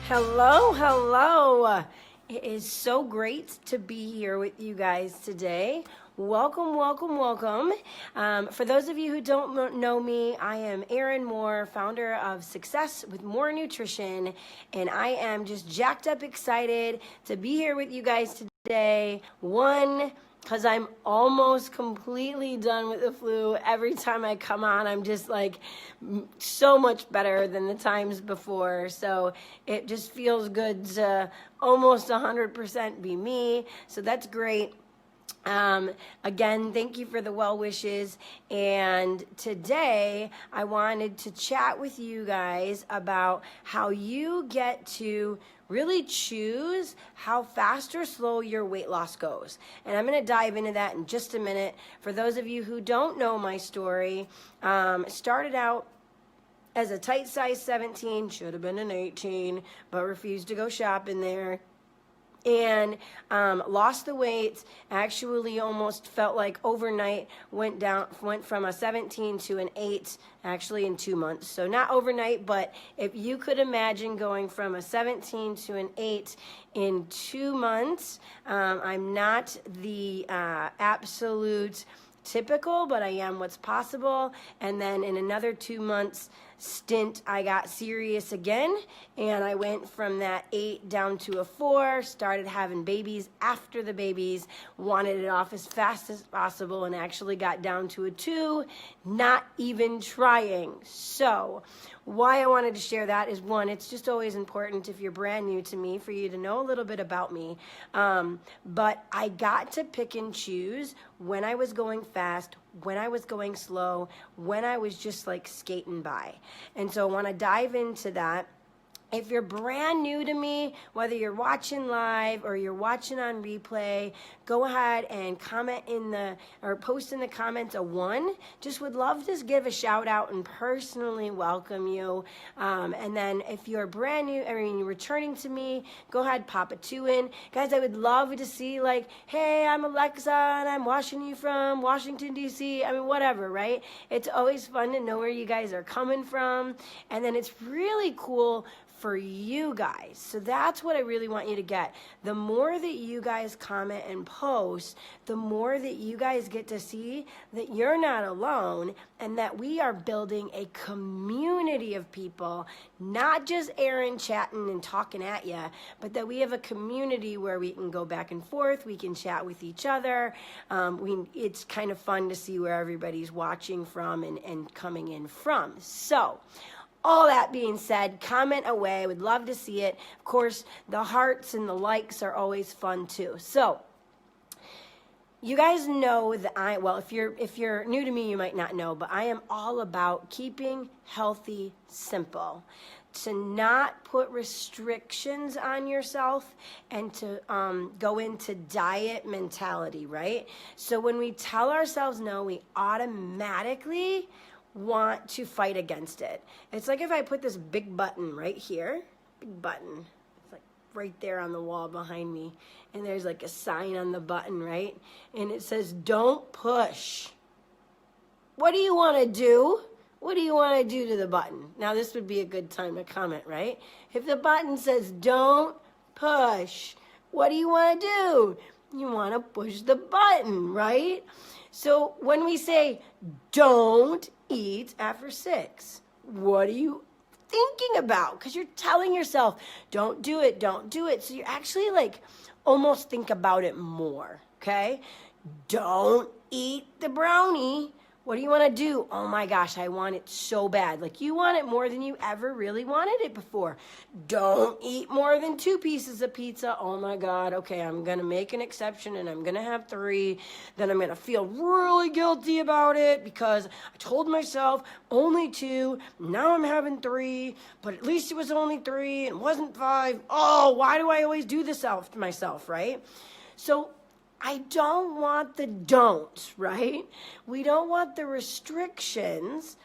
Hello, hello. It is so great to be here with you guys today. Welcome, welcome, welcome. For those of you who don't know me, I am Erin Moore, founder of Success with More Nutrition, and I am just jacked up excited to be here with you guys today. One, because I'm almost completely done with the flu. Every time I come on, I'm just like so much better than the times before. So it just feels good to almost 100% be me. So that's great. Again, thank you for the well wishes. And today I wanted to chat with you guys about how you get to really choose how fast or slow your weight loss goes. And I'm going to dive into that in just a minute. For those of you who don't know my story, started out as a tight size 17, should have been an 18, but refused to go shopping there. And lost the weight. Actually almost felt like overnight went from a 17 to an 8 actually in 2 months. So not overnight, but if you could imagine going from a 17 to an 8 in 2 months, I'm not the absolute typical, but I am what's possible. And then in another 2 months stint, I got serious again, and I went from that 8 down to a 4, started having babies after the babies, wanted it off as fast as possible, and actually got down to a 2, not even trying. So why I wanted to share that is, one, it's just always important if you're brand new to me for you to know a little bit about me. But I got to pick and choose when I was going fast, when I was going slow, when I was just like skating by. And so I want to dive into that. If you're brand new to me, whether you're watching live or you're watching on replay, go ahead and comment or post in the comments a 1. Just would love to give a shout out and personally welcome you. And then if you're brand new, you're returning to me, go ahead, pop a 2 in. Guys, I would love to see like, hey, I'm Alexa and I'm watching you from Washington, D.C. I mean, whatever, right? It's always fun to know where you guys are coming from. And then it's really cool for you guys. So that's what I really want you to get. The more that you guys comment and post, the more that you guys get to see that you're not alone and that we are building a community of people, not just Erin chatting and talking at you, but that we have a community where we can go back and forth, we can chat with each other. It's kind of fun to see where everybody's watching from and coming in from. So all that being said, comment away. Would love to see it. Of course, the hearts and the likes are always fun too. So you guys know that if you're new to me, you might not know, but I am all about keeping healthy simple. To not put restrictions on yourself and to go into diet mentality, right? So when we tell ourselves no, we automatically want to fight against it. It's like if I put this big button right here, big button, it's like right there on the wall behind me, and there's like a sign on the button, right? And it says, don't push. What do you want to do? What do you want to do to the button? Now, this would be a good time to comment, right? If the button says, don't push, what do you want to do? You want to push the button, right? So when we say, don't eat after 6, what are you thinking about? Because you're telling yourself, don't do it, don't do it. So you actually like almost think about it more, okay? Don't eat the brownie. What do you want to do? Oh my gosh, I want it so bad. Like you want it more than you ever really wanted it before. Don't eat more than 2 pieces of pizza. Oh my God. Okay, I'm going to make an exception and I'm going to have 3. Then I'm going to feel really guilty about it because I told myself only 2. Now I'm having 3, but at least it was only 3 and it wasn't 5. Oh, why do I always do this to myself, right? So I don't want the don'ts, right? We don't want the restrictions,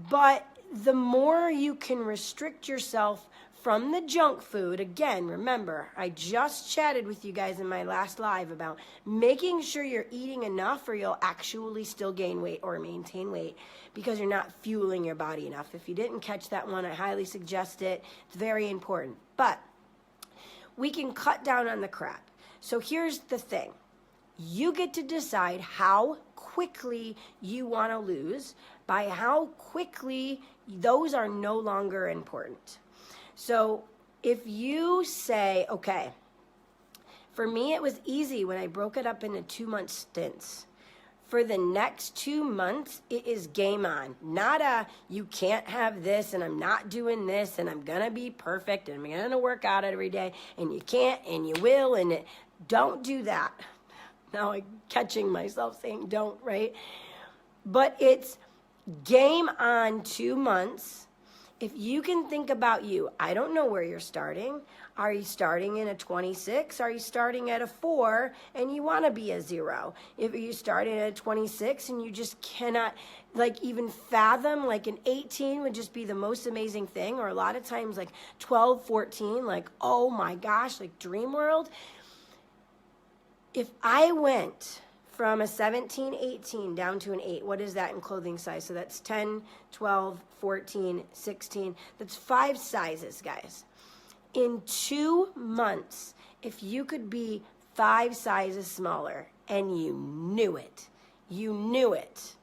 but the more you can restrict yourself from the junk food. Again, remember, I just chatted with you guys in my last live about making sure you're eating enough or you'll actually still gain weight or maintain weight because you're not fueling your body enough. If you didn't catch that one, I highly suggest it. It's very important. But we can cut down on the crap. So here's the thing. You get to decide how quickly you want to lose by how quickly those are no longer important. So if you say, okay, for me it was easy when I broke it up into 2-month stints. For the next 2 months, it is game on. Not a, you can't have this, and I'm not doing this, and I'm going to be perfect, and I'm going to work out every day, and you can't, and you will, and don't do that. Now I'm catching myself saying don't, right? But it's game on 2 months. If you can think about you, I don't know where you're starting. Are you starting in a 26? Are you starting at a 4 and you want to be a 0? If you starting at a 26 and you just cannot like even fathom, like an 18 would just be the most amazing thing. Or a lot of times like 12, 14, like, oh my gosh, like dream world. If I went from a 17, 18 down to an 8, what is that in clothing size? So that's 10, 12, 14, 16. That's 5 sizes, guys. In 2 months, if you could be 5 sizes smaller and you knew it,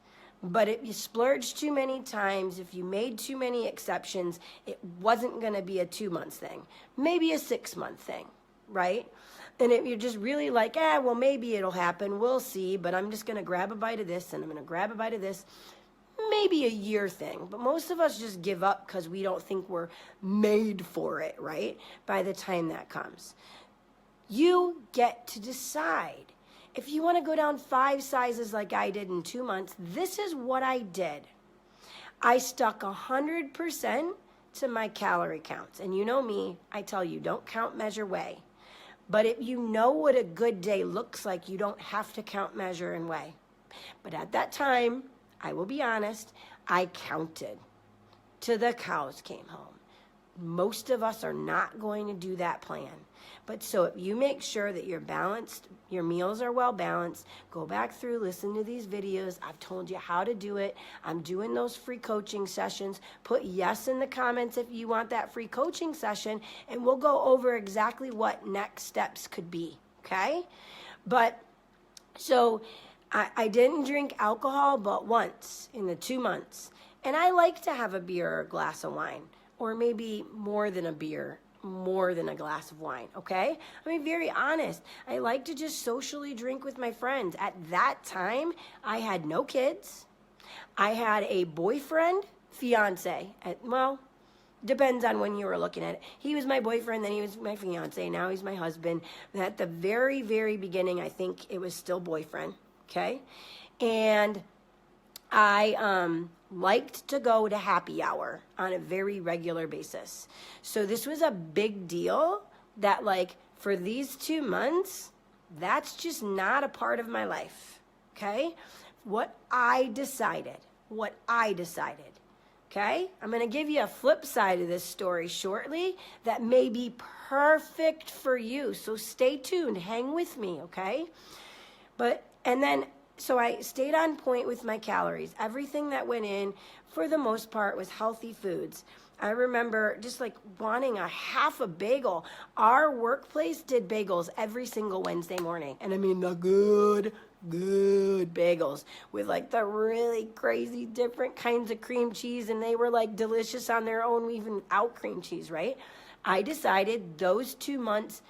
but if you splurged too many times, if you made too many exceptions, it wasn't going to be a 2-month thing, maybe a 6-month thing, right? And if you're just really like, well, maybe it'll happen, we'll see, but I'm just going to grab a bite of this and I'm going to grab a bite of this, maybe a year thing. But most of us just give up because we don't think we're made for it, right? By the time that comes. You get to decide. If you want to go down 5 sizes like I did in 2 months, this is what I did. I stuck 100% to my calorie counts. And you know me, I tell you, don't count, measure, weigh. But if you know what a good day looks like, you don't have to count, measure, and weigh. But at that time, I will be honest, I counted till the cows came home. Most of us are not going to do that plan. But so if you make sure that you're balanced, your meals are well balanced, go back through, listen to these videos. I've told you how to do it. I'm doing those free coaching sessions. Put yes in the comments if you want that free coaching session, and we'll go over exactly what next steps could be, okay? But so I didn't drink alcohol but once in the 2 months. And I like to have a beer or a glass of wine, or maybe more than a beer, more than a glass of wine, okay? I mean, very honest. I like to just socially drink with my friends. At that time, I had no kids. I had a boyfriend, fiance. Well, depends on when you were looking at it. He was my boyfriend, then he was my fiance, now he's my husband. And at the very, very beginning, I think it was still boyfriend, okay? And I liked to go to happy hour on a very regular basis. So this was a big deal that, like, for these 2 months, that's just not a part of my life, okay? What I decided, okay? I'm going to give you a flip side of this story shortly that may be perfect for you. So stay tuned, hang with me, okay? So I stayed on point with my calories. Everything that went in, for the most part, was healthy foods. I remember just like wanting a half a bagel. Our workplace did bagels every single Wednesday morning. And I mean the good bagels with like the really crazy different kinds of cream cheese. And they were like delicious on their own, even without cream cheese, right? I decided those 2 months,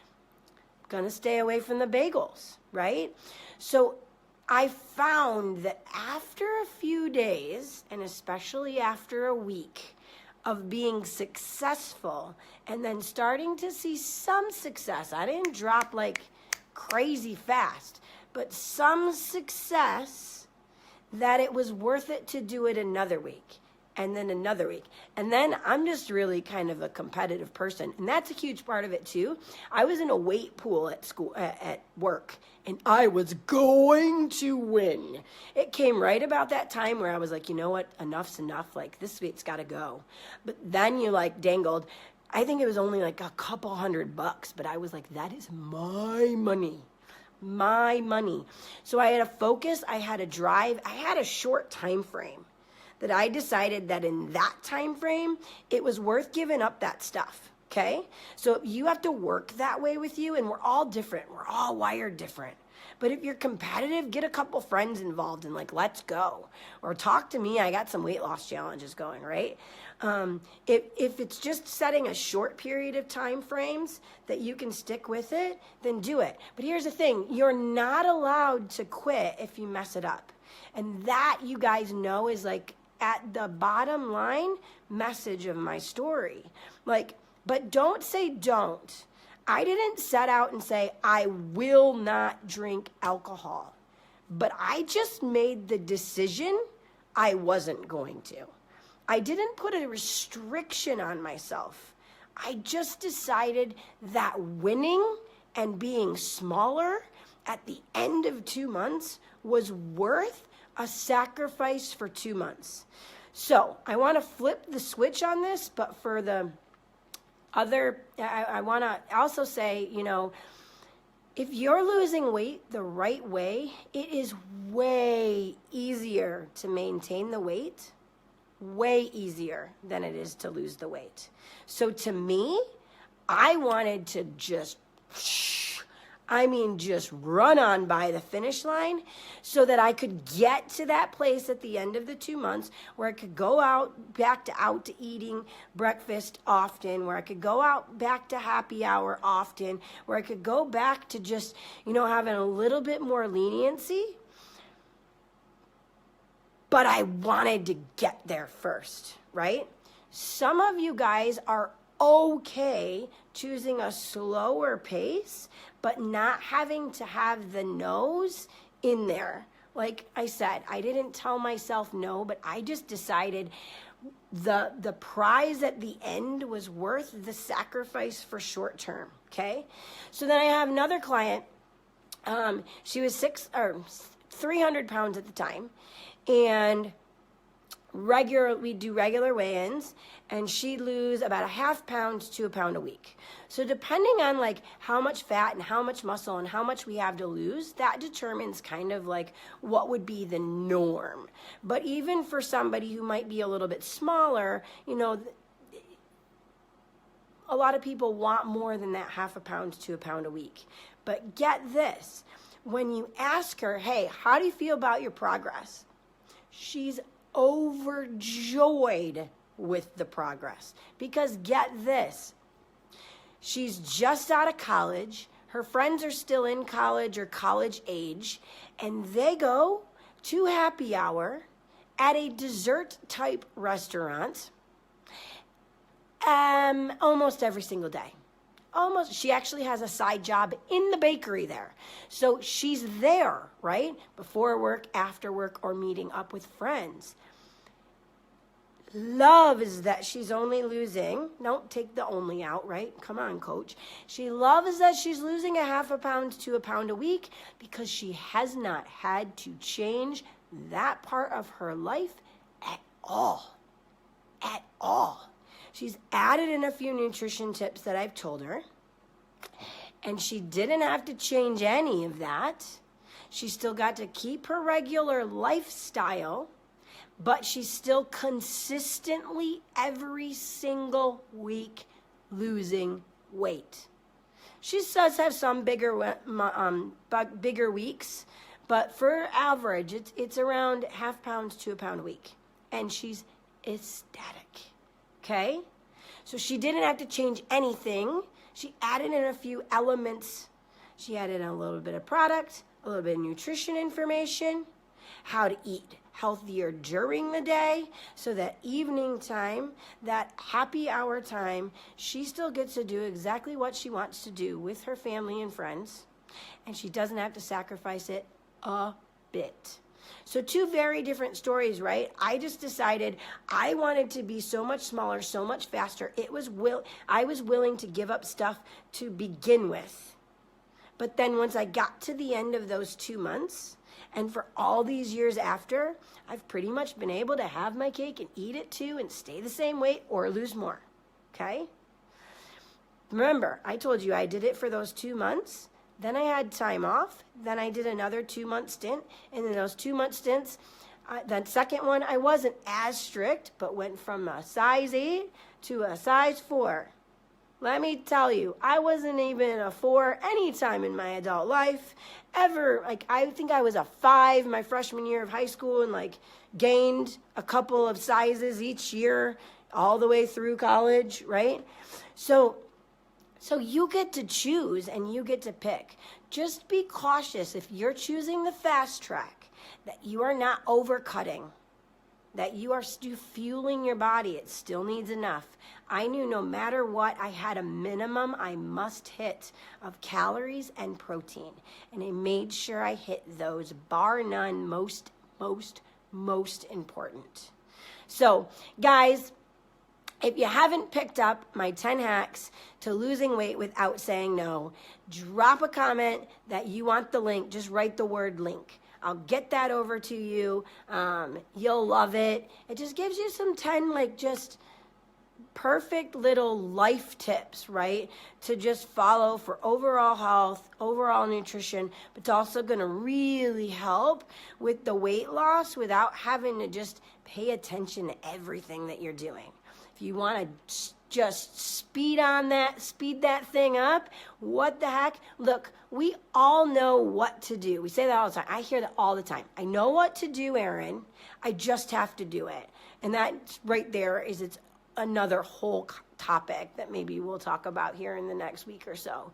gonna stay away from the bagels, right? So I found that after a few days, and especially after a week of being successful and then starting to see some success, I didn't drop like crazy fast, but some success, that it was worth it to do it another week. And then another week. And then I'm just really kind of a competitive person. And that's a huge part of it too. I was in a weight pool at school, at work, and I was going to win. It came right about that time where I was like, you know what? Enough's enough. Like, this week's got to go. But then you like dangled, I think it was only like a couple $100, but I was like, that is my money. My money. So I had a focus, I had a drive, I had a short time frame that I decided that in that time frame, it was worth giving up that stuff. Okay? So you have to work that way with you, and we're all different. We're all wired different. But if you're competitive, get a couple friends involved and like, let's go. Or talk to me. I got some weight loss challenges going, right? If it's just setting a short period of time frames that you can stick with it, then do it. But here's the thing. You're not allowed to quit if you mess it up. And that, you guys know, is like at the bottom line message of my story. Like, but don't say don't. I didn't set out and say, I will not drink alcohol. But I just made the decision I wasn't going to. I didn't put a restriction on myself. I just decided that winning and being smaller at the end of 2 months was worth a sacrifice for 2 months. So I want to flip the switch on this, but for the other, I want to also say, you know, if you're losing weight the right way, it is way easier to maintain the weight, way easier than it is to lose the weight. So to me, I wanted to just run on by the finish line so that I could get to that place at the end of the 2 months where I could go back to eating breakfast often, where I could go out back to happy hour often, where I could go back to just, you know, having a little bit more leniency. But I wanted to get there first, right? Some of you guys are okay choosing a slower pace, but not having to have the no's in there. Like I said, I didn't tell myself no, but I just decided the prize at the end was worth the sacrifice for short term, okay? So then I have another client. She was 300 pounds at the time, and we do regular weigh-ins, and she'd lose about a half pound to a pound a week. So depending on like how much fat and how much muscle and how much we have to lose, that determines kind of like what would be the norm. But even for somebody who might be a little bit smaller, you know, a lot of people want more than that half a pound to a pound a week. But get this, when you ask her, hey, how do you feel about your progress? She's overjoyed with the progress, because get this, she's just out of college, her friends are still in college or college age, and they go to happy hour at a dessert type restaurant almost every single day. Almost. She actually has a side job in the bakery there. So she's there, right? Before work, after work, or meeting up with friends. Loves that she's only losing. Don't take the only out, right? Come on, coach. She loves that she's losing a half a pound to a pound a week because she has not had to change that part of her life at all. At all. She's added in a few nutrition tips that I've told her, and she didn't have to change any of that. She still got to keep her regular lifestyle, but she's still consistently every single week losing weight. She does have some bigger weeks, but for average, it's around half pound to a pound a week, and she's ecstatic. Okay, so she didn't have to change anything. She added in a few elements. She added in a little bit of product, a little bit of nutrition information, how to eat healthier during the day, so that evening time, that happy hour time, she still gets to do exactly what she wants to do with her family and friends, and she doesn't have to sacrifice it a bit. So two very different stories, right? I just decided I wanted to be so much smaller, so much faster. I was willing to give up stuff to begin with. But then once I got to the end of those 2 months, and for all these years after, I've pretty much been able to have my cake and eat it too and stay the same weight or lose more, okay? Remember, I told you I did it for those 2 months. Then I had time off. Then I did another 2-month stint. And in those 2-month stints, that second one, I wasn't as strict, but went from a size 8 to a size 4. Let me tell you, I wasn't even a 4 any time in my adult life, ever. Like, I think I was a 5 my freshman year of high school, and like gained a couple of sizes each year all the way through college, right? So you get to choose and you get to pick. Just be cautious if you're choosing the fast track, that you are not overcutting, that you are still fueling your body. It still needs enough. I knew no matter what, I had a minimum I must hit of calories and protein. And I made sure I hit those, bar none, most important. So, guys, if you haven't picked up my 10 hacks to losing weight without saying no, drop a comment that you want the link. Just write the word link. I'll get that over to you. You'll love it. It just gives you some 10 just perfect little life tips, right? To just follow for overall health, overall nutrition, but it's also going to really help with the weight loss without having to just pay attention to everything that you're doing. If you want to just speed that thing up, what the heck? Look, we all know what to do. We say that all the time. I hear that all the time. I know what to do, Erin. I just have to do it. And that right there is it's another whole topic that maybe we'll talk about here in the next week or so.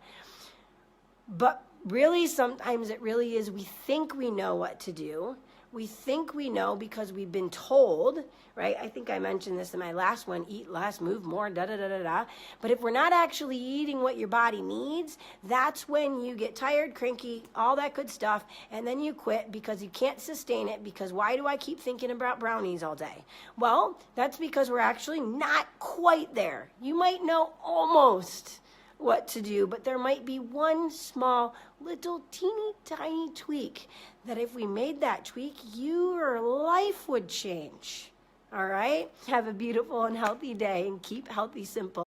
But really, sometimes it really is we think we know what to do. We think we know because we've been told, right? I think I mentioned this in my last one, eat less, move more, da-da-da-da-da. But if we're not actually eating what your body needs, that's when you get tired, cranky, all that good stuff, and then you quit because you can't sustain it because why do I keep thinking about brownies all day? Well, that's because we're actually not quite there. You might know almost what to do, but there might be one small little teeny tiny tweak that if we made that tweak, your life would change. All right? Have a beautiful and healthy day and keep healthy simple.